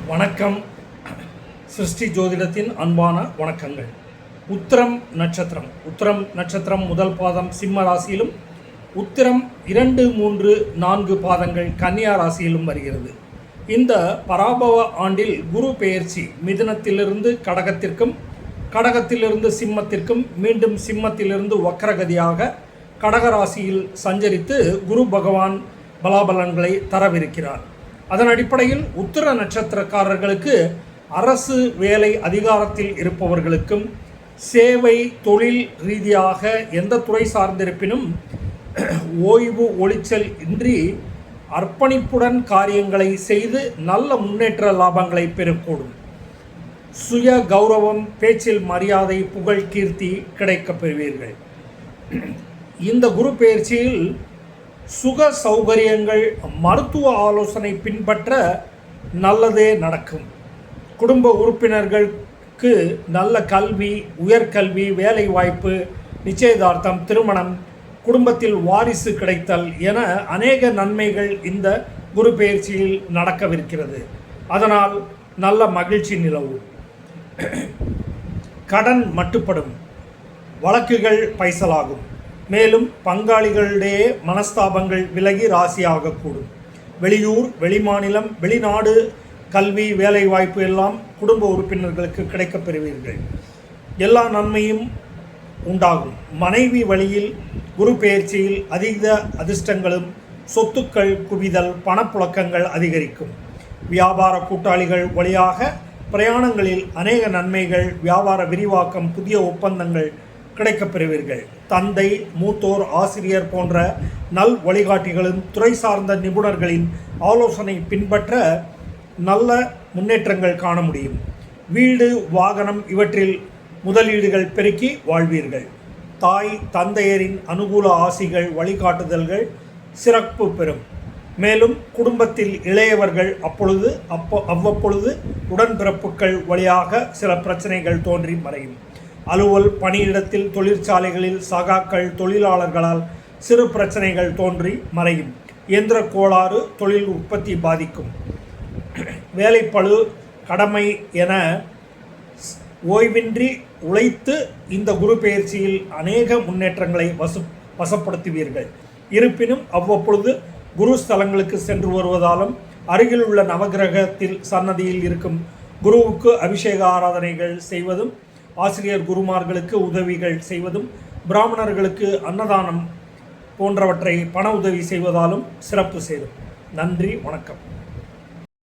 வணக்கம். சிருஷ்டி ஜோதிடத்தின் அன்பான வணக்கங்கள். உத்திரம் நட்சத்திரம் முதல் பாதம் சிம்ம ராசியிலும், உத்திரம் 2, 3, 4 பாதங்கள் கன்னியா ராசியிலும் வருகிறது. இந்த பராபவ ஆண்டில் குரு பெயர்ச்சி மிதுனத்திலிருந்து கடகத்திற்கும், கடகத்திலிருந்து சிம்மத்திற்கும், மீண்டும் சிம்மத்திலிருந்து வக்ரகதியாக கடகராசியில் சஞ்சரித்து குரு பகவான் பலாபலன்களை தரவிருக்கிறார். அதன் அடிப்படையில் உத்திர நட்சத்திரக்காரர்களுக்கு அரசு வேலை அதிகாரத்தில் இருப்பவர்களுக்கும், சேவை தொழில் ரீதியாக எந்த துறை சார்ந்திருப்பினும் ஓய்வு ஒளிச்சல் இன்றி அர்ப்பணிப்புடன் காரியங்களை செய்து நல்ல முன்னேற்ற லாபங்களை பெறக்கூடும். சுய கௌரவம், பேச்சில் மரியாதை, புகழ், கீர்த்தி கிடைக்கப் பெறுவீர்கள். இந்த குரு பெயர்ச்சியில் சுக சௌகரியங்கள், மருத்துவ ஆலோசனை பின்பற்ற நல்லதே நடக்கும். குடும்ப உறுப்பினர்களுக்கு நல்ல கல்வி, உயர்கல்வி, வேலை வாய்ப்பு, நிச்சயதார்த்தம், திருமணம், குடும்பத்தில் வாரிசு கிடைத்தல் என அநேக நன்மைகள் இந்த குரு பெயர்ச்சியில் நடக்கவிருக்கிறது. அதனால் நல்ல மகிழ்ச்சி நிலவும். கடன் மட்டுப்படும், வழக்குகள் பைசலாகும். மேலும் பங்காளிகளிடையே மனஸ்தாபங்கள் விலகி ராசியாகக்கூடும். வெளியூர், வெளிமாநிலம், வெளிநாடு கல்வி, வேலை வாய்ப்பு எல்லாம் குடும்ப உறுப்பினர்களுக்கு கிடைக்கப் பெறுவீர்கள். எல்லா நன்மையும் உண்டாகும். மனைவி வழியில் குரு பெயர்ச்சியில் அதிக அதிர்ஷ்டங்களும், சொத்துக்கள் குவிதல், பணப்புழக்கங்கள் அதிகரிக்கும். வியாபார கூட்டாளிகள் வழியாக பிரயாணங்களில் அநேக நன்மைகள், வியாபார விரிவாக்கம், புதிய ஒப்பந்தங்கள் கிடைக்கப் பெறுவீர்கள். தந்தை, மூத்தோர், ஆசிரியர் போன்ற நல் வழிகாட்டிகளும் துறை சார்ந்த நிபுணர்களின் ஆலோசனை பின்பற்ற நல்ல முன்னேற்றங்கள் காண முடியும். வீடு, வாகனம் இவற்றில் முதலீடுகள் பெருக்கி வாழ்வீர்கள். தாய் தந்தையரின் அனுகூல ஆசிகள், வழிகாட்டுதல்கள் சிறப்பு பெறும். மேலும் குடும்பத்தில் இளையவர்கள் அவ்வப்பொழுது உடன்பிறப்புகள் வழியாக சில பிரச்சனைகள் தோன்றி மறையும். அலுவல் பணியிடத்தில், தொழிற்சாலைகளில் சகாக்கள், தொழிலாளர்களால் சிறு பிரச்சனைகள் தோன்றி மறையும். இயந்திர கோளாறு, தொழில் உற்பத்தி பாதிக்கும். வேலைப்பளு, கடமை என ஓய்வின்றி உழைத்து இந்த குரு பெயர்ச்சியில் அநேக முன்னேற்றங்களை வசப்படுத்துவீர்கள். இருப்பினும் அவ்வப்பொழுது குரு ஸ்தலங்களுக்கு சென்று வருவதாலும், அருகில் உள்ள நவகிரகத்தில் சன்னதியில் இருக்கும் குருவுக்கு அபிஷேக ஆராதனைகள் செய்வதும், ஆசிரியர் குருமார்களுக்கு உதவிகள் செய்வதும், பிராமணர்களுக்கு அன்னதானம் போன்றவற்றை பண உதவி செய்வதாலும் சிறப்பு சேரும். நன்றி, வணக்கம்.